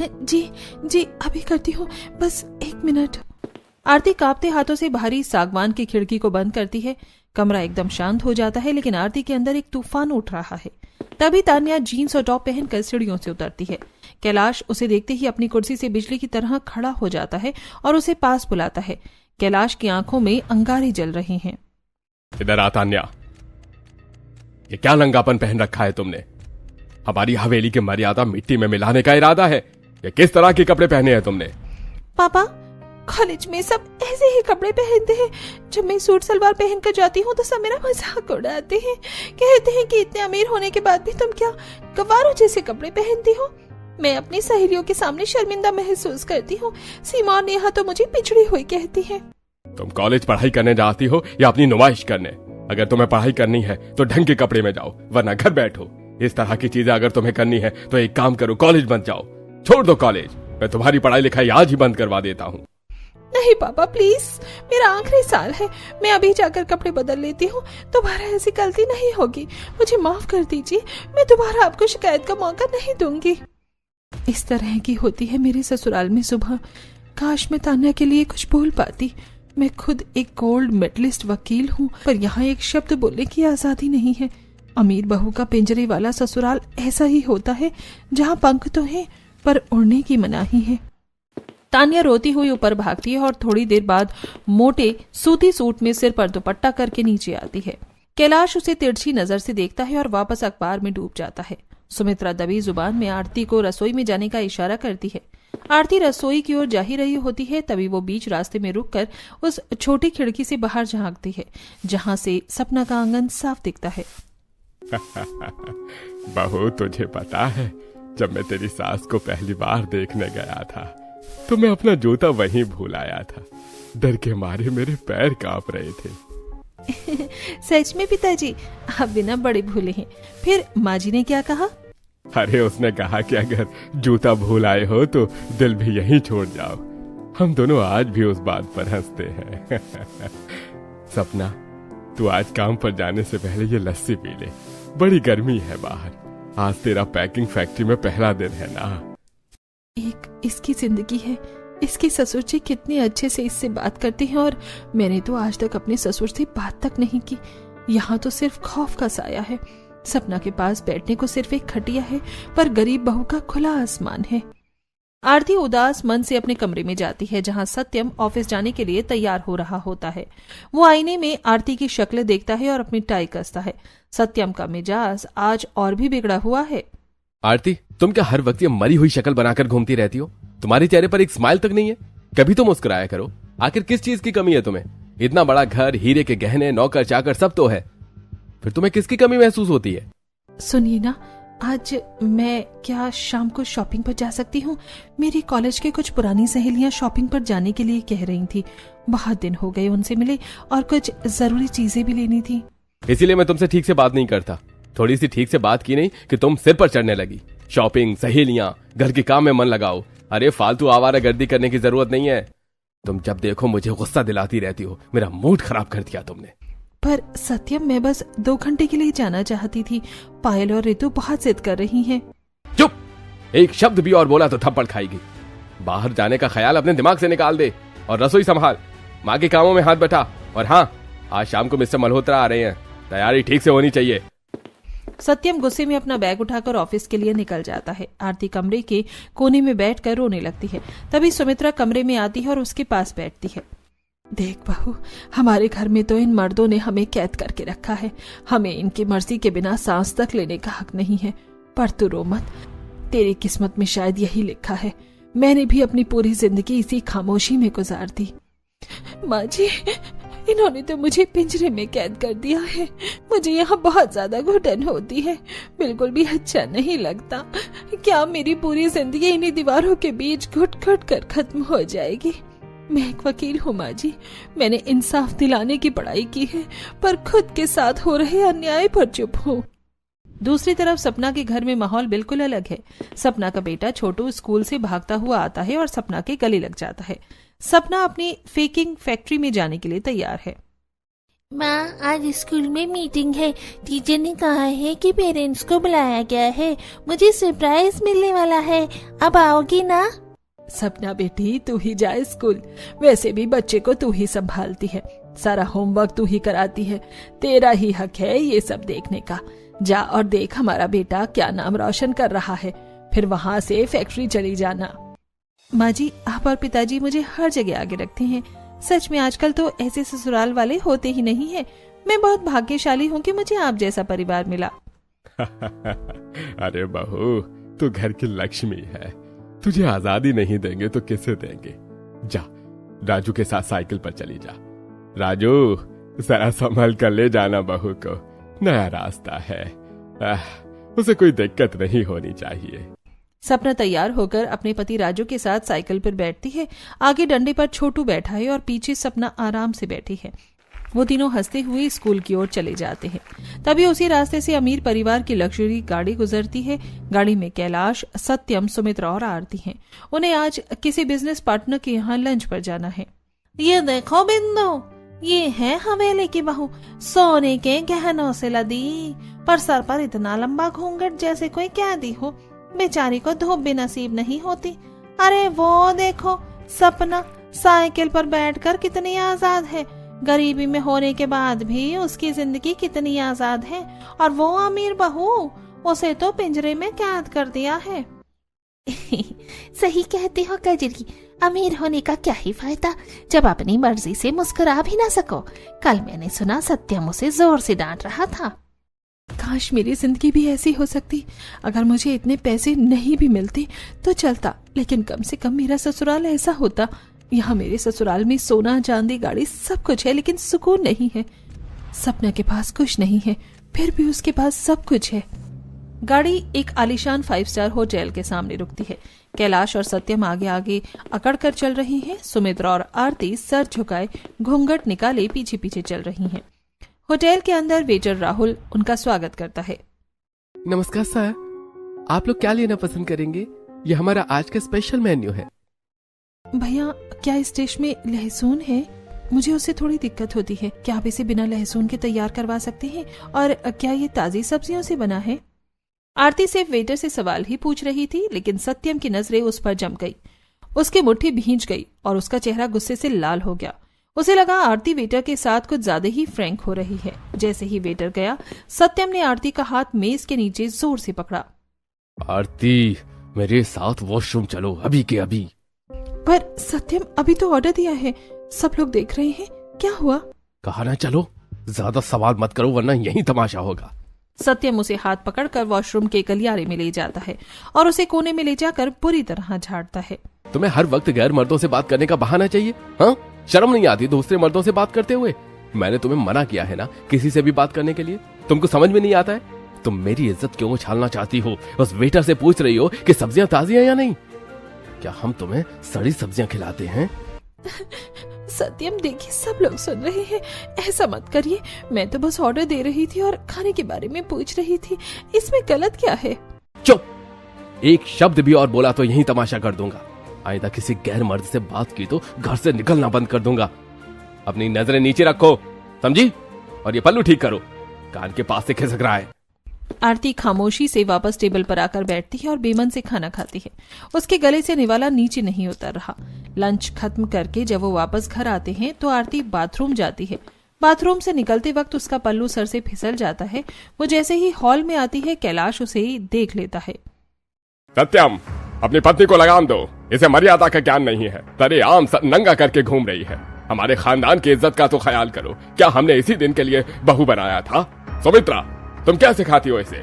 जी जी अभी करती हूँ, बस 1 मिनट। आरती कांपते हाथों से भारी सागवान की खिड़की को बंद करती है। कमरा एकदम शांत हो जाता है, लेकिन आरती के अंदर एक तूफान उठ रहा है। तभी तान्या जीन्स और टॉप पहनकर सीढ़ियों से उतरती है। कैलाश उसे देखते ही अपनी कुर्सी से बिजली की तरह खड़ा हो जाता है और उसे पास बुलाता है। कैलाश की आंखों में अंगारे जल रहे हैं। इधर आ तान्या, ये क्या नंगापन पहन रखा है तुमने? हमारी हवेली की मर्यादा मिट्टी में मिलाने का इरादा है? ये किस तरह के कपड़े पहने हैं तुमने? पापा, कॉलेज में सब ऐसे ही कपड़े पहनते हैं। जब मैं सूट सलवार पहनकर जाती हूँ तो सब मेरा मजाक उड़ाते हैं। कहते हैं कि इतने अमीर होने के बाद भी तुम क्या गवारों जैसे कपड़े पहनती हो। मैं अपनी सहेलियों के सामने शर्मिंदा महसूस करती हूँ। सीमा और नेहा तो मुझे पिछड़ी हुई कहती है। तुम कॉलेज पढ़ाई करने जाती हो या अपनी नुमाइश करने? अगर तुम्हें पढ़ाई करनी है तो ढंग के कपड़े में जाओ, वरना घर बैठो। इस तरह की चीजें अगर तुम्हें करनी है तो एक काम करो, कॉलेज मत जाओ, छोड़ दो कॉलेज। मैं तुम्हारी पढ़ाई लिखाई आज ही बंद करवा देता हूँ। नहीं पापा प्लीज, मेरा आखिरी साल है, मैं अभी जाकर कपड़े बदल लेती हूँ। दोबारा ऐसी गलती नहीं होगी, मुझे माफ कर दीजिए। मैं दोबारा आपको शिकायत का मौका नहीं दूंगी। इस तरह की होती है मेरे ससुराल में सुबह। काश मैं तान्या के लिए कुछ बोल पाती। मैं खुद एक गोल्ड मेडलिस्ट वकील हूँ, पर यहाँ एक शब्द बोलने की आजादी नहीं है। अमीर बहू का पिंजरे वाला ससुराल ऐसा ही होता है, जहाँ पंख तो है पर उड़ने की मनाही है। तान्या रोती हुई ऊपर भागती है और थोड़ी देर बाद मोटे सूती सूट में सिर पर दुपट्टा करके नीचे आती है। कैलाश उसे तिरछी नजर से देखता है और वापस अखबार में डूब जाता है। सुमित्रा दबी जुबान में आरती को रसोई में जाने का इशारा करती है। आरती रसोई की ओर जा ही रही होती है, तभी वो बीच रास्ते में रुककर उस छोटी खिड़की से बाहर झांकती है, जहां से सपना का आंगन साफ दिखता है। बहू, तुझे पता है, जब मैं तेरी सास को पहली बार देखने गया था तो मैं अपना जूता वहीं भूल आया था। डर के मारे मेरे पैर कांप रहे थे। सच में पिताजी, आप बिना बड़े भूले हैं। फिर माँ जी ने क्या कहा? अरे उसने कहा कि अगर जूता भूल आए हो तो दिल भी यहीं छोड़ जाओ। हम दोनों आज भी उस बात पर हंसते हैं। सपना, तू आज काम पर जाने से पहले ये लस्सी पी ले, बड़ी गर्मी है बाहर। आज तेरा पैकिंग फैक्ट्री में पहला दिन है ना। एक इसकी जिंदगी है। इसके ससुर जी कितने अच्छे से इससे बात करते हैं और मैंने तो आज तक अपने ससुर से बात तक नहीं की। यहाँ तो सिर्फ खौफ का साया है। सपना के पास बैठने को सिर्फ एक खटिया है, पर गरीब बहू का खुला आसमान है। आरती उदास मन से अपने कमरे में जाती है, जहां सत्यम ऑफिस जाने के लिए तैयार हो रहा होता है। वो आईने में आरती की शक्ल देखता है और अपनी टाई कसता है। सत्यम का मिजाज आज और भी बिगड़ा हुआ है। आरती, तुम क्या हर वक्त ये मरी हुई शक्ल बनाकर घूमती रहती हो? तुम्हारे चेहरे पर एक स्माइल तक नहीं है। कभी तो मुस्कुराया करो। आखिर किस चीज की कमी है तुम्हें? इतना बड़ा घर, हीरे के गहने, नौकर चाकर सब तो है, फिर तुम्हें किसकी कमी महसूस होती है? सुनिए ना, आज मैं क्या शाम को शॉपिंग पर जा सकती हूँ? मेरी कॉलेज के कुछ पुरानी सहेलियां शॉपिंग पर जाने के लिए कह रही थी। बहुत दिन हो गए उनसे मिले और कुछ जरूरी चीजें भी लेनी थी। इसीलिए मैं तुमसे ठीक से बात नहीं करता। थोड़ी सी ठीक से बात की नहीं कि तुम सिर पर चढ़ने लगी। शॉपिंग, सहेलियां, घर के काम में मन लगाओ। अरे फालतू आवारागर्दी करने की जरूरत नहीं है। तुम जब देखो मुझे गुस्सा दिलाती रहती हो। मेरा मूड खराब कर दिया तुमने। पर सत्यम, मैं बस 2 घंटे के लिए जाना चाहती थी। पायल और ऋतु बहुत जिद कर रही हैं। चुप! एक शब्द भी और बोला तो थप्पड़ खाएगी। बाहर जाने का ख्याल अपने दिमाग से निकाल दे और रसोई संभाल। माँ के कामों में हाथ बटा। और हाँ, आज शाम को मिस्टर मल्होत्रा आ रहे हैं, तैयारी ठीक से होनी चाहिए। सत्यम गुस्से में अपना बैग उठाकर ऑफिस के लिए निकल जाता है। आरती कमरे के कोने में बैठकर रोने लगती है। तभी सुमित्रा कमरे में आती है और उसके पास बैठती है। देख बहू, हमारे घर में तो इन मर्दों ने हमें कैद करके रखा है। हमें इनकी मर्जी के बिना सांस तक लेने का हक नहीं है। पर तू रो मत, तेरी किस्मत में शायद यही लिखा है। मैंने भी अपनी पूरी जिंदगी इसी खामोशी में गुजार दी। माँ जी, इन्होंने तो मुझे पिंजरे में कैद कर दिया है। मुझे यहाँ बहुत ज्यादा घुटन होती है, बिल्कुल भी अच्छा नहीं लगता। क्या मेरी पूरी जिंदगी इन्हीं दीवारों के बीच घुट घुट कर खत्म हो जाएगी? मैं एक वकील हूँ माँ जी, मैंने इंसाफ दिलाने की पढ़ाई की है, पर खुद के साथ हो रहे अन्याय पर चुप हूँ। दूसरी तरफ सपना के घर में माहौल बिल्कुल अलग है। सपना का बेटा छोटू स्कूल से भागता हुआ आता है और सपना के गले लग जाता है। सपना अपनी फेकिंग फैक्ट्री में जाने के लिए तैयार है। माँ, आज स्कूल में मीटिंग है। टीचर ने कहा है कि पेरेंट्स को बुलाया गया है। मुझे सरप्राइज मिलने वाला है। अब आओगी ना? सपना बेटी, तू ही जा स्कूल। वैसे भी बच्चे को तू ही संभालती है, सारा होमवर्क तू ही कराती है। तेरा ही हक है ये सब देखने का। जा और देख हमारा बेटा क्या नाम रोशन कर रहा है, फिर वहाँ से फैक्ट्री चली जाना। माँ जी, आप और पिताजी मुझे हर जगह आगे रखते हैं। सच में आजकल तो ऐसे ससुराल वाले होते ही नहीं है। मैं बहुत भाग्यशाली हूँ कि मुझे आप जैसा परिवार मिला। अरे बहू, तू घर की लक्ष्मी है। तुझे आजादी नहीं देंगे तो किसे देंगे। जा, राजू के साथ साइकिल पर चली जा। राजू, जरा संभल कर ले जाना बहू को, नया रास्ता है। उसे कोई दिक्कत नहीं होनी चाहिए। सपना तैयार होकर अपने पति राजू के साथ साइकिल पर बैठती है। आगे डंडे पर छोटू बैठा है और पीछे सपना आराम से बैठी है। वो तीनों हंसते हुए स्कूल की ओर चले जाते हैं। तभी उसी रास्ते से अमीर परिवार की लग्जरी गाड़ी गुजरती है। गाड़ी में कैलाश, सत्यम, सुमित्रा और आरती हैं। उन्हें आज किसी बिजनेस पार्टनर के यहाँ लंच पर जाना है। ये देखो बिंदु, ये है हवेली की बहू, सोने के गहनों से लदी, पर सर पर इतना लंबा घूंघट जैसे कोई कैदी हो। बेचारी को धूप भी नसीब नहीं होती। अरे वो देखो, सपना साइकिल पर बैठकर कितनी आजाद है। गरीबी में होने के बाद भी उसकी जिंदगी कितनी आजाद है। और वो अमीर बहू, उसे तो पिंजरे में कैद कर दिया है। सही कहते हो कजरी, अमीर होने का क्या ही फायदा जब अपनी मर्जी से मुस्कुरा भी ना सको। कल मैंने सुना सत्यम उसे जोर से डांट रहा था। काश मेरी जिंदगी भी ऐसी हो सकती। अगर मुझे इतने पैसे नहीं भी मिलते तो चलता, लेकिन कम से कम मेरा ससुराल ऐसा होता। यहाँ मेरे ससुराल में सोना, चांदी, गाड़ी सब कुछ है, लेकिन सुकून नहीं है। सपना के पास कुछ नहीं है, फिर भी उसके पास सब कुछ है। गाड़ी एक आलीशान 5 स्टार होटल के सामने रुकती है। कैलाश और सत्यम आगे आगे अकड़ कर चल रही हैं। सुमित्रा और आरती सर झुकाए, घूंघट निकाले पीछे पीछे चल रही हैं। होटल के अंदर वेटर राहुल उनका स्वागत करता है। नमस्कार सर, आप लोग क्या लेना पसंद करेंगे? ये हमारा आज का स्पेशल मेन्यू है। भैया, क्या इस डिश में लहसुन है? मुझे उससे थोड़ी दिक्कत होती है। क्या आप इसे बिना लहसुन के तैयार करवा सकते हैं? और क्या ये ताजी सब्जियों से बना है? आरती सिर्फ वेटर से सवाल ही पूछ रही थी, लेकिन सत्यम की नजरें उस पर जम गई। उसकी मुट्ठी भींच गई और उसका चेहरा गुस्से से लाल हो गया। उसे लगा आरती वेटर के साथ कुछ ज्यादा ही फ्रैंक हो रही है। जैसे ही वेटर गया, सत्यम ने आरती का हाथ मेज के नीचे जोर से पकड़ा। आरती, मेरे साथ वॉशरूम चलो, अभी के अभी। पर सत्यम, अभी तो ऑर्डर दिया है, सब लोग देख रहे हैं। क्या हुआ? कहा ना चलो, ज्यादा सवाल मत करो वरना यही तमाशा होगा। सत्यम उसे हाथ पकड़कर वॉशरूम के गलियारे में ले जाता है और उसे कोने में ले जाकर बुरी तरह झाड़ता है। तुम्हें हर वक्त गैर मर्दों से बात करने का बहाना चाहिए? हाँ, शर्म नहीं आती दूसरे मर्दों से बात करते हुए? मैंने तुम्हें मना किया है ना किसी से भी बात करने के लिए। तुमको समझ में नहीं आता है? तुम मेरी इज्जत क्यों उछालना चाहती हो? उस वेटर से पूछ रही हो कि सब्जियां ताजी हैं या नहीं? क्या हम तुम्हें सड़ी सब्जियां खिलाते हैं? सत्यम, देखिए सब लोग सुन रहे हैं, ऐसा मत करिए। मैं तो बस ऑर्डर दे रही थी और खाने के बारे में पूछ रही थी। इसमें गलत क्या है? चुप! एक शब्द भी और बोला तो यही तमाशा कर दूंगा। आइंदा किसी गैर मर्द से बात की तो घर से निकलना बंद कर दूंगा। अपनी नजरें नीचे रखो, समझी? और ये पल्लू ठीक करो, कान के पास से खिसक रहा है। आरती खामोशी से वापस टेबल पर आकर बैठती है और बेमन से खाना खाती है। उसके गले से निवाला नीचे नहीं उतर रहा। लंच खत्म करके जब वो वापस घर आते हैं तो आरती बाथरूम जाती है। बाथरूम से निकलते वक्त उसका पल्लू सर से फिसल जाता है। वो जैसे ही हॉल में आती है, कैलाश उसे देख लेता है। सत्यम, अपनी पत्नी को लगाम दो, इसे मर्यादा का ज्ञान नहीं है। तरेआम नंगा करके घूम रही है। हमारे खानदान की इज्जत का तो ख्याल करो। क्या हमने इसी दिन के लिए बहू बनाया था? सुमित्रा, तुम क्या सिखाती हो इसे?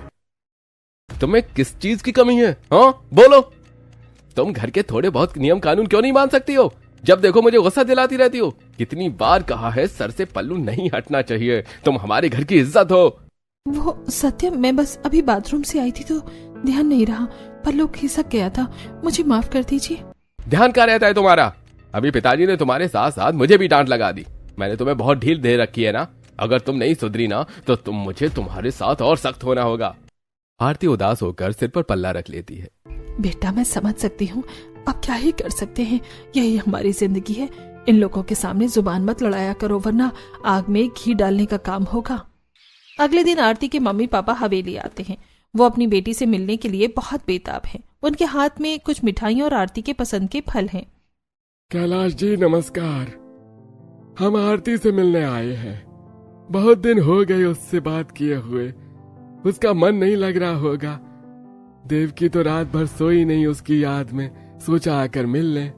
तुम्हें किस चीज की कमी है? हाँ, बोलो। तुम घर के थोड़े बहुत नियम कानून क्यों नहीं मान सकती हो? जब देखो मुझे गुस्सा दिलाती रहती हो। कितनी बार कहा है सर से पल्लू नहीं हटना चाहिए। तुम हमारे घर की इज्जत हो। वो सत्यम, मैं बस अभी बाथरूम से आई थी तो ध्यान नहीं रहा, पल्लू खिसक गया था, मुझे माफ कर दीजिए। ध्यान क्या रहता है तुम्हारा? अभी पिताजी ने तुम्हारे साथ साथ मुझे भी डांट लगा दी। मैंने तुम्हें बहुत ढील दे रखी है ना। अगर तुम नहीं सुधरी ना तो मुझे तुम्हारे साथ और सख्त होना होगा। आरती उदास होकर सिर पर पल्ला रख लेती है। बेटा, मैं समझ सकती हूँ, अब क्या ही कर सकते हैं, यही हमारी जिंदगी है। इन लोगों के सामने जुबान मत लड़ाया करो, वरना आग में घी डालने का काम होगा। अगले दिन आरती के मम्मी पापा हवेली आते हैं। वो अपनी बेटी से मिलने के लिए बहुत बेताब हैं। उनके हाथ में कुछ मिठाइयाँ और आरती के पसंद के फल हैं। कैलाश जी नमस्कार, हम आरती से मिलने आए हैं। बहुत दिन हो गए उससे बात किए हुए। उसका मन नहीं लग रहा होगा। देव की तो रात भर सोई नहीं उसकी याद में, सोचा आकर मिल लें।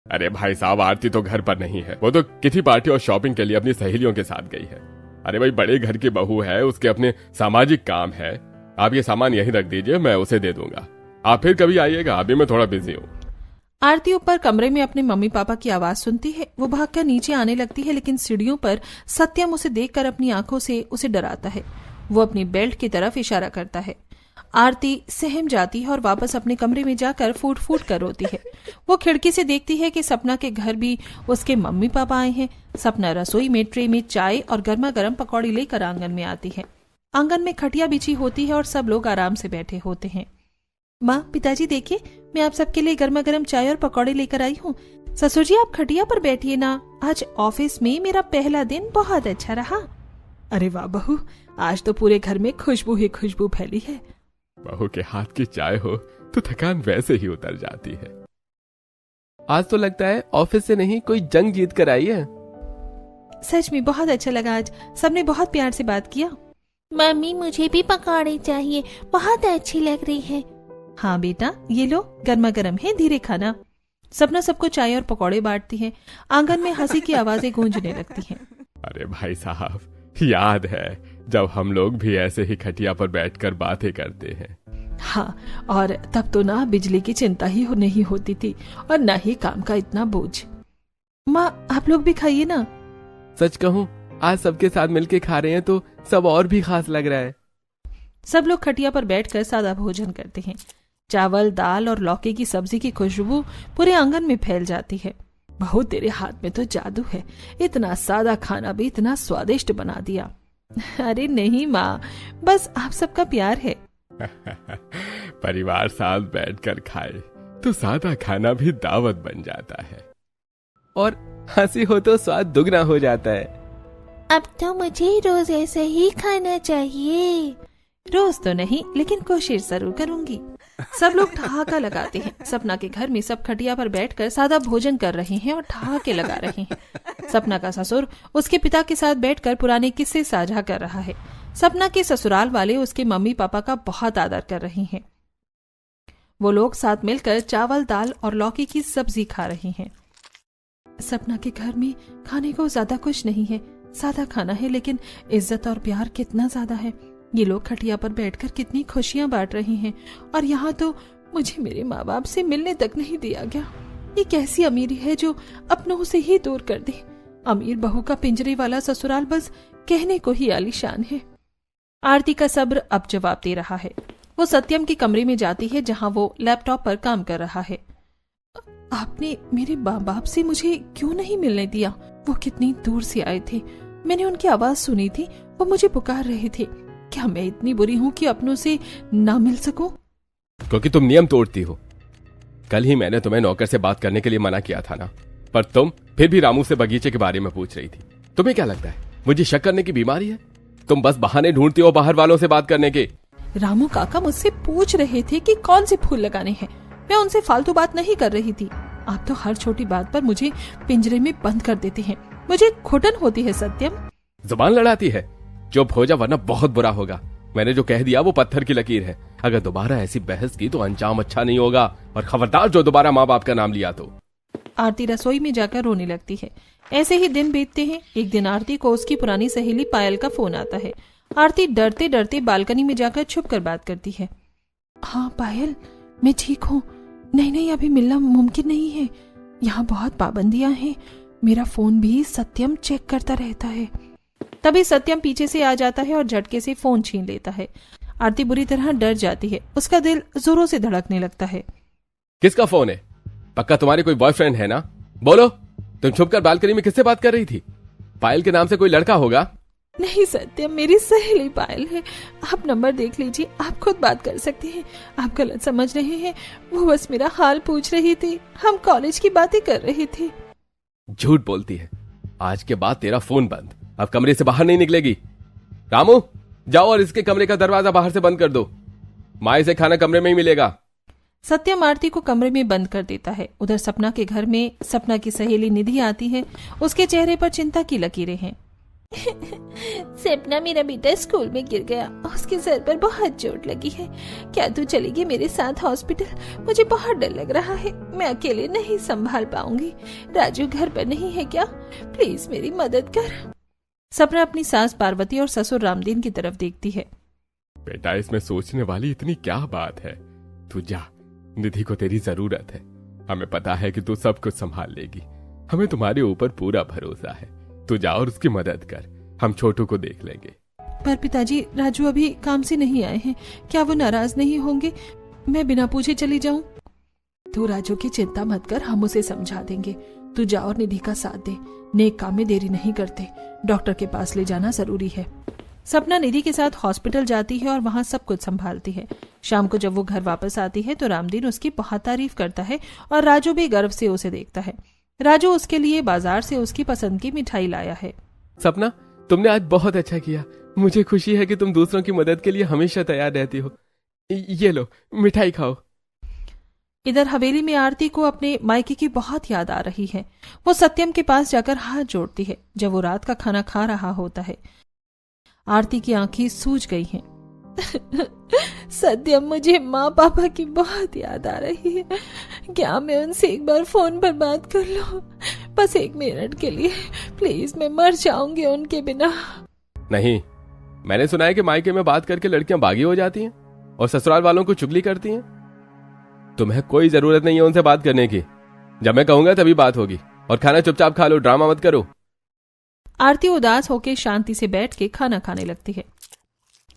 अरे भाई साहब, आरती तो घर पर नहीं है। वो तो किटी पार्टी और शॉपिंग के लिए अपनी सहेलियों के साथ गई है। अरे भाई, बड़े घर की बहू है, उसके अपने सामाजिक काम है। आप ये सामान यहीं रख दीजिए, मैं उसे दे दूंगा। आप फिर कभी आइएगा, अभी मैं थोड़ा बिजी हूँ। आरती ऊपर कमरे में अपने मम्मी पापा की आवाज सुनती है। वो भागकर नीचे आने लगती है, लेकिन सीढ़ियों पर सत्यम उसे देखकर अपनी आंखों से उसे डराता है। वो अपनी बेल्ट की तरफ इशारा करता है। आरती सहम जाती है और वापस अपने कमरे में जाकर फूट फूट कर रोती है। वो खिड़की से देखती है कि सपना के घर भी उसके मम्मी पापा आए हैं। सपना रसोई में ट्रे में चाय और गर्मा गर्म पकौड़ी लेकर आंगन में आती है। आंगन में खटिया बिछी होती है और सब लोग आराम से बैठे होते हैं। माँ, पिताजी देखिए, मैं आप सबके लिए गर्मा गर्म चाय और पकौड़े लेकर आई हूँ। ससुर जी, आप खटिया पर बैठिए ना। आज ऑफिस में मेरा पहला दिन बहुत अच्छा रहा। अरे वाह बहू, आज तो पूरे घर में खुशबू ही खुशबू फैली है। बहू के हाथ की चाय हो तो थकान वैसे ही उतर जाती है। आज तो लगता है ऑफिस से नहीं कोई जंग जीत कर आई है। सच में बहुत अच्छा लगा। आज सबने बहुत प्यार से बात किया। मम्मी, मुझे भी पकौड़े चाहिए, बहुत अच्छी लग रही है। हाँ बेटा, ये लो, गर्मा गर्म है, धीरे खाना। सपना सबको चाय और पकौड़े बांटती है। आंगन में हंसी की आवाजें गूंजने लगती हैं। अरे भाई साहब, याद है जब हम लोग भी ऐसे ही खटिया पर बैठकर बातें करते हैं। हाँ, और तब तो ना बिजली की चिंता ही नहीं होती थी और ना ही काम का इतना बोझ। माँ, आप लोग भी खाइए ना। सच कहूँ, आज सबके साथ मिलके खा रहे हैं तो सब और भी खास लग रहा है। सब लोग खटिया पर बैठकर सादा भोजन करते हैं। चावल, दाल और लौकी की सब्जी की खुशबू पूरे आंगन में फैल जाती है। बहू, तेरे हाथ में तो जादू है। इतना सादा खाना भी इतना स्वादिष्ट बना दिया। अरे नहीं माँ, बस आप सबका प्यार है। परिवार साथ बैठकर खाए तो सादा खाना भी दावत बन जाता है। और हंसी हो तो स्वाद दुगना हो जाता है। अब तो मुझे रोज ऐसे ही खाना चाहिए। रोज तो नहीं, लेकिन कोशिश जरूर करूंगी। सब लोग ठहाका लगाते हैं। सपना के घर में सब खटिया पर बैठकर सादा भोजन कर रहे हैं और ठहाके लगा रहे हैं। सपना का ससुर उसके पिता के साथ बैठकर पुराने किस्से साझा कर रहा है। सपना के ससुराल वाले उसके मम्मी पापा का बहुत आदर कर रहे हैं। वो लोग साथ मिलकर चावल, दाल और लौकी की सब्जी खा रहे हैं। सपना के घर में खाने को ज्यादा कुछ नहीं है, सादा खाना है, लेकिन इज्जत और प्यार कितना ज्यादा है। ये लोग खटिया पर बैठकर कितनी खुशियां बांट रहे हैं और यहाँ तो मुझे मेरे माँ बाप से मिलने तक नहीं दिया गया। ये कैसी अमीरी है जो अपनों से ही दूर कर दे। अमीर बहू का पिंजरे वाला ससुराल बस कहने को ही आलीशान है। आरती का सब्र अब जवाब दे रहा है। वो सत्यम के कमरे में जाती है जहाँ वो लैपटॉप पर काम कर रहा है। आपने मेरे माँ बाप से मुझे क्यों नहीं मिलने दिया? वो कितनी दूर से आए थे, मैंने उनकी आवाज सुनी थी, वो मुझे पुकार रहे थे। क्या मैं इतनी बुरी हूँ कि अपनों से ना मिल सकूं? क्योंकि तुम नियम तोड़ती हो। कल ही मैंने तुम्हें नौकर से बात करने के लिए मना किया था ना, पर तुम फिर भी रामू से बगीचे के बारे में पूछ रही थी। तुम्हें क्या लगता है मुझे शक करने की बीमारी है? तुम बस बहाने ढूंढती हो बाहर वालों से बात करने के। रामू काका मुझसे पूछ रहे थे कि कौन से फूल लगाने हैं। मैं उनसे फालतू बात नहीं कर रही थी। आप तो हर छोटी बात पर मुझे पिंजरे में बंद कर देते हैं। मुझे घुटन होती है सत्यम। जुबान लड़ाती है, चुप हो जा वरना बहुत बुरा होगा। मैंने जो कह दिया वो पत्थर की लकीर है। अगर दोबारा ऐसी बहस की तो अंजाम अच्छा नहीं होगा, और खबरदार जो दोबारा माँ बाप का नाम लिया तो। आरती रसोई में जाकर रोने लगती है। ऐसे ही दिन बीतते हैं। एक दिन आरती को उसकी पुरानी सहेली पायल का फोन आता है। आरती डरते डरते बालकनी में जाकर छुप कर बात करती है। हाँ पायल, मैं ठीक हूँ। नहीं, अभी मिलना मुमकिन नहीं है। यहाँ बहुत पाबंदियां हैं। मेरा फोन भी सत्यम चेक करता रहता है। तभी सत्यम पीछे से आ जाता है और झटके से फोन छीन लेता है। आरती बुरी तरह डर जाती है। उसका दिल जोरों से धड़कने लगता है। किसका फोन है? पक्का तुम्हारे कोई बॉयफ्रेंड है ना? बोलो, तुम छुपकर बालकनी में किससे बात कर रही थी? पायल के नाम से कोई लड़का होगा? नहीं सत्यम, मेरी सहेली पायल है। आप नंबर देख लीजिए, आप खुद बात कर सकते हैं। आप गलत समझ रहे हैं। वो बस मेरा हाल पूछ रही थी। हम कॉलेज की बातें कर रहे थे। झूठ बोलती है। आज के बाद तेरा फोन बंद, अब कमरे से बाहर नहीं निकलेगी। रामू, जाओ और इसके कमरे का दरवाजा बाहर से बंद कर दो। माँ से खाना कमरे में ही मिलेगा। सत्यम आरती को कमरे में बंद कर देता है। उधर सपना के घर में सपना की सहेली निधि आती है। उसके चेहरे पर चिंता की लकीरें हैं। सपना, मेरा बेटा स्कूल में गिर गया, उसके सर पर बहुत चोट लगी है। क्या तू चलेगी मेरे साथ हॉस्पिटल? मुझे बहुत डर लग रहा है, मैं अकेले नहीं संभाल पाऊंगी। राजू घर पर नहीं है क्या? प्लीज मेरी मदद कर। सपना अपनी सास पार्वती और ससुर रामदीन की तरफ देखती है। बेटा, इसमें सोचने वाली इतनी क्या बात है? तू जा, निधि को तेरी जरूरत है। हमें पता है कि तू सब कुछ संभाल लेगी। हमें तुम्हारे ऊपर पूरा भरोसा है। तू जा और उसकी मदद कर, हम छोटू को देख लेंगे। पर पिताजी, राजू अभी काम से नहीं आए हैं, क्या वो नाराज नहीं होंगे? मैं बिना पूछे चली जाऊं? तू राजू की चिंता मत कर, हम उसे समझा देंगे। तू जा और निधि का साथ दे। नेक काम में देरी नहीं करते, डॉक्टर के पास ले जाना जरूरी है। सपना निधि के साथ हॉस्पिटल जाती है और वहां सब कुछ संभालती है। शाम को जब वो घर वापस आती है तो रामदीन उसकी बहुत तारीफ करता है और राजू भी गर्व से उसे देखता है। राजू उसके लिए बाजार से उसकी पसंद की मिठाई लाया है। सपना, तुमने आज बहुत अच्छा किया। मुझे खुशी है कि तुम दूसरों की मदद के लिए हमेशा तैयार रहती हो। ये लो, मिठाई खाओ। इधर हवेली में आरती को अपने मायके की बहुत याद आ रही है। वो सत्यम के पास जाकर हाथ जोड़ती है जब वो रात का खाना खा रहा होता है। आरती की आंखें सूज गई हैं। सत्यम, मुझे माँ पापा की बहुत याद आ रही है। क्या मैं उनसे एक बार फोन पर बात कर लूं? बस 1 मिनट के लिए प्लीज, मैं मर जाऊंगी उनके बिना। नहीं, मैंने सुना है कि मायके में बात करके लड़कियां बागी हो जाती हैं और ससुराल वालों को चुगली करती हैं। तुम्हें कोई जरूरत नहीं है उनसे बात करने की। जब मैं कहूंगा तभी बात होगी। और खाना चुपचाप खा लो, ड्रामा मत करो। आरती उदास होकर शांति से बैठ के खाना खाने लगती है।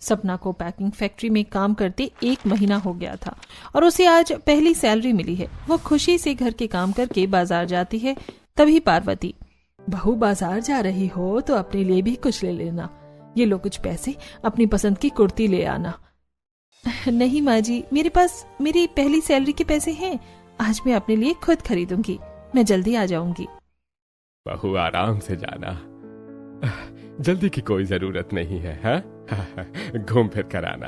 सपना को पैकिंग फैक्ट्री में काम करते 1 महीना हो गया था और उसे आज पहली सैलरी मिली है। वो खुशी से घर के काम करके बाजार जाती है। तभी पार्वती, बहू बाजार जा रही हो तो अपने लिए भी कुछ ले लेना। ये लो कुछ पैसे, अपनी पसंद की कुर्ती ले आना। नहीं माँ जी, मेरे पास मेरी पहली सैलरी के पैसे हैं। आज मैं अपने लिए खुद खरीदूंगी। मैं जल्दी आ जाऊंगी। बहू, आराम से जाना, जल्दी की कोई जरूरत नहीं है। हाँ? घूम फिर कर आना।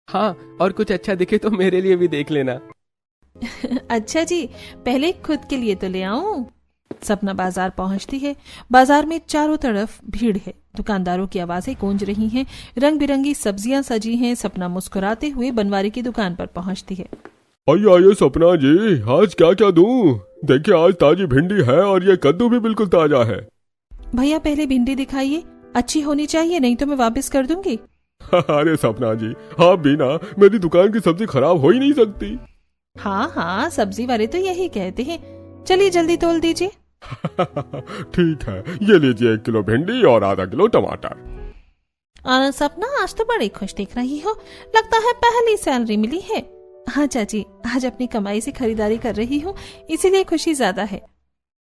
हाँ, और कुछ अच्छा दिखे तो मेरे लिए भी देख लेना। अच्छा जी, पहले खुद के लिए तो ले आऊं। सपना बाजार पहुंचती है। बाजार में चारों तरफ भीड़ है। दुकानदारों की आवाजें गूंज रही हैं। रंग बिरंगी सब्जियां सजी हैं। सपना मुस्कुराते हुए बनवारी की दुकान पर पहुंचती है। आइए आइए सपना जी, आज क्या क्या दूं? देखिए, आज ताजी भिंडी है और ये कद्दू भी बिल्कुल ताजा है। भैया, पहले भिंडी दिखाइए, अच्छी होनी चाहिए, नहीं तो मैं वापस कर दूंगी। अरे सपना जी, आप भी ना, मेरी दुकान की सब्जी खराब हो ही नहीं सकती। हाँ हाँ, सब्जी वाले तो यही कहते हैं। चलिए जल्दी तोल दीजिए। ठीक है, ये लीजिए 1 किलो भिंडी और आधा किलो टमाटर। सपना, आज तो बड़ी खुश दिख रही हो, लगता है पहली सैलरी मिली है। हाँ चाची, आज अपनी कमाई से खरीदारी कर रही हूँ, इसीलिए खुशी ज्यादा है।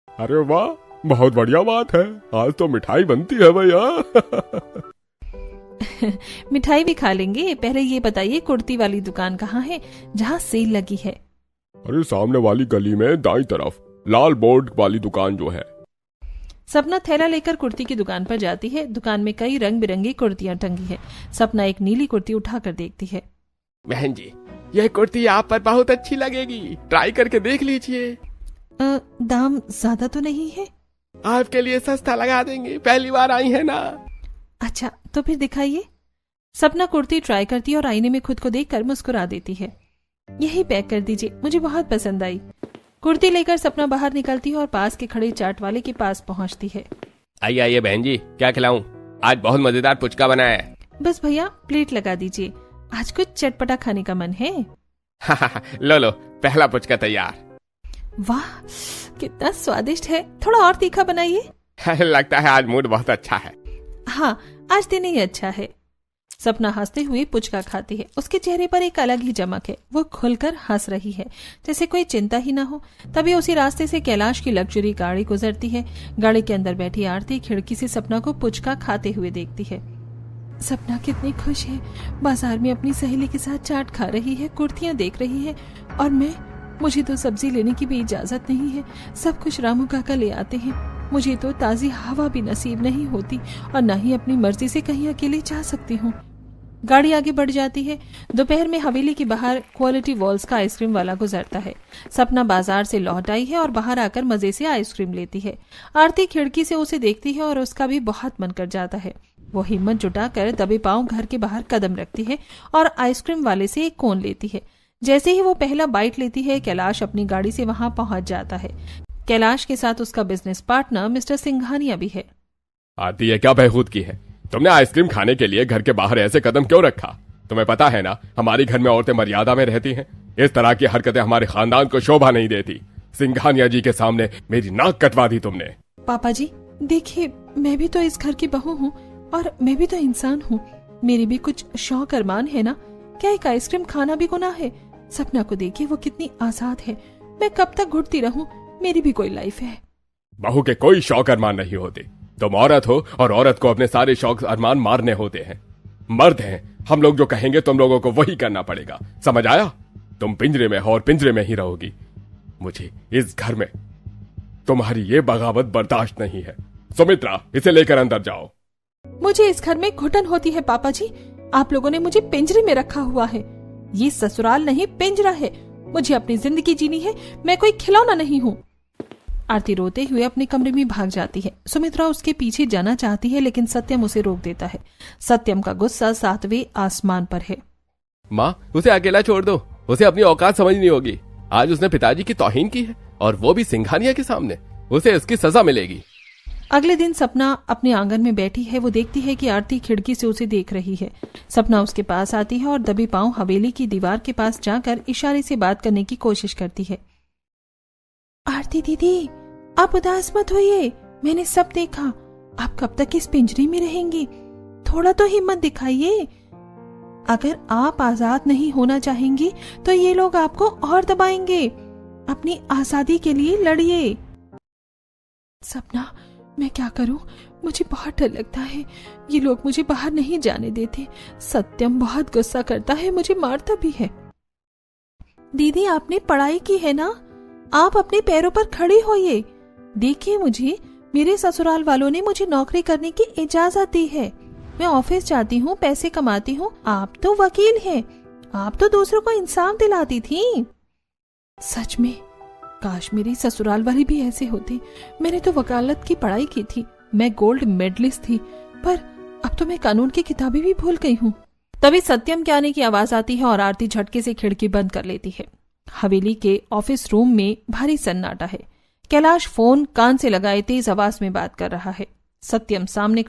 अरे वाह, बहुत बढ़िया बात है। आज तो मिठाई बनती है भैया। मिठाई भी खा लेंगे। पहले ये बताइए, कुर्ती वाली दुकान कहाँ है जहाँ सेल लगी है? अरे सामने वाली गली में दाईं तरफ, लाल बोर्ड वाली दुकान जो है। सपना थैला लेकर कुर्ती की दुकान पर जाती है। दुकान में कई रंग बिरंगी कुर्तियां टंगी है। सपना एक नीली कुर्ती उठाकर देखती है। बहन जी, यह कुर्ती आप पर बहुत अच्छी लगेगी, ट्राई करके देख लीजिए। दाम ज्यादा तो नहीं है? आपके लिए सस्ता लगा देंगे, पहली बार आई है ना। अच्छा, तो फिर दिखाइए। सपना कुर्ती ट्राई करती है और आईने में खुद को देखकर मुस्कुरा देती है। यही पैक कर दीजिए, मुझे बहुत पसंद आई। कुर्ती लेकर सपना बाहर निकलती है और पास के खड़े चाट वाले के पास पहुंचती है। आइए आइए बहन जी, क्या खिलाऊं? आज बहुत मजेदार पुचका बनाया है। बस भैया, प्लेट लगा दीजिए, आज कुछ चटपटा खाने का मन है। लो लो, पहला पुचका तैयार। वाह, कितना स्वादिष्ट है। थोड़ा और तीखा बनाइए। लगता है आज मूड बहुत अच्छा है। हाँ, आज दिन ही अच्छा है। सपना हंसते हुए पुचका खाती है। उसके चेहरे पर एक अलग ही चमक है। वो खुलकर हंस रही है, जैसे कोई चिंता ही ना हो। तभी उसी रास्ते से कैलाश की लग्जरी गाड़ी गुजरती है। गाड़ी के अंदर बैठी आरती खिड़की से सपना को पुचका खाते हुए देखती है। सपना कितनी खुश है, बाजार में अपनी सहेली के साथ चाट खा रही है, कुर्तियां देख रही है, और मुझे तो सब्जी लेने की भी इजाजत नहीं है। सब कुछ रामू काका ले आते हैं। मुझे तो ताजी हवा भी नसीब नहीं होती और न ही अपनी मर्जी से कहीं अकेले जा सकती हूँ। गाड़ी आगे बढ़ जाती है। दोपहर में हवेली के बाहर क्वालिटी वॉल्स का आइसक्रीम वाला गुजरता है। सपना बाजार से लौट आई है और बाहर आकर मजे से आइसक्रीम लेती है। आरती खिड़की से उसे देखती है और उसका भी बहुत मन कर जाता है। वो हिम्मत जुटाकर दबे पांव घर के बाहर कदम रखती है और आइसक्रीम वाले से एक कोन लेती है। जैसे ही वो पहला बाइट लेती है, कैलाश अपनी गाड़ी से वहां पहुंच जाता है। कैलाश के साथ उसका बिजनेस पार्टनर मिस्टर सिंघानिया भी है। आती है क्या बहूत की है? तुमने आइसक्रीम खाने के लिए घर के बाहर ऐसे कदम क्यों रखा? तुम्हें पता है ना, हमारे घर में औरतें मर्यादा में रहती हैं। इस तरह की हरकतें हमारे खानदान को शोभा नहीं देती। सिंघानिया जी के सामने मेरी नाक कटवा दी तुमने। पापा जी देखिए, मैं भी तो इस घर की बहू हूँ और मैं भी तो इंसान हूँ। मेरी भी कुछ शौक अरमान है ना। क्या एक आइसक्रीम खाना भी गुनाह है? सपना को देखिए, वो कितनी आजाद है। मैं कब तक घुटती रहूं? मेरी भी कोई लाइफ है। बहू के कोई शौक अरमान नहीं होते। तुम औरत हो और औरत को अपने सारे शौक अरमान मारने होते हैं। मर्द हैं हम लोग, जो कहेंगे तुम लोगों को वही करना पड़ेगा। समझ आया? तुम पिंजरे में हो और पिंजरे में ही रहोगी। मुझे इस घर में तुम्हारी ये बगावत बर्दाश्त नहीं है। सुमित्रा, इसे लेकर अंदर जाओ। मुझे इस घर में घुटन होती है पापा जी। आप लोगों ने मुझे पिंजरे में रखा हुआ है। ये ससुराल नहीं, पिंजरा है। मुझे अपनी जिंदगी जीनी है। मैं कोई खिलौना नहीं हूँ। आरती रोते हुए अपने कमरे में भाग जाती है। सुमित्रा उसके पीछे जाना चाहती है, लेकिन सत्यम उसे रोक देता है। सत्यम का गुस्सा 7वें आसमान पर है। माँ, उसे अकेला छोड़ दो। उसे अपनी औकात समझनी होगी। आज उसने पिताजी की तौहीन की है और वो भी सिंघानिया के सामने। उसे इसकी सजा मिलेगी। अगले दिन सपना अपने आंगन में बैठी है। वो देखती है कि आरती खिड़की से उसे देख रही है। सपना उसके पास आती है और दबे पांव हवेली की दीवार के पास जाकर इशारे से बात करने की कोशिश करती है। आरती दीदी, आप उदास मत होइए। मैंने सब देखा। आप कब तक इस पिंजरे में रहेंगी? थोड़ा तो हिम्मत दिखाइए। अगर आप आजाद नहीं होना चाहेंगी तो ये लोग आपको और दबाएंगे। अपनी आजादी के लिए लड़िए। सपना, मैं क्या करूं? मुझे बहुत डर लगता है। ये लोग मुझे बाहर नहीं जाने देते। सत्यम बहुत गुस्सा करता है, मुझे मारता भी है। दीदी, आपने पढ़ाई की है ना? आप अपने पैरों पर खड़े होइए। देखिए, मुझे मेरे ससुराल वालों ने मुझे नौकरी करने की इजाजत दी है। मैं ऑफिस जाती हूँ, पैसे कमाती हूँ। आप तो वकील हैं। आप तो दूसरों को इंसाफ दिलाती थी। सच में काश मेरी ससुराल वाली भी ऐसे होते। मैंने तो वकालत की पढ़ाई की थी। मैं गोल्ड मेडलिस्ट थी, पर अब तो मैं कानून की किताबें भी भूल गई हूँ। तभी सत्यम के आने की आवाज आती है और आरती झटके से खिड़की बंद कर लेती है। हवेली के ऑफिस रूम में भारी सन्नाटा है। कैलाश फोन कान से लगाए तेज आवाज में बात कर रहा है। सत्यम सामने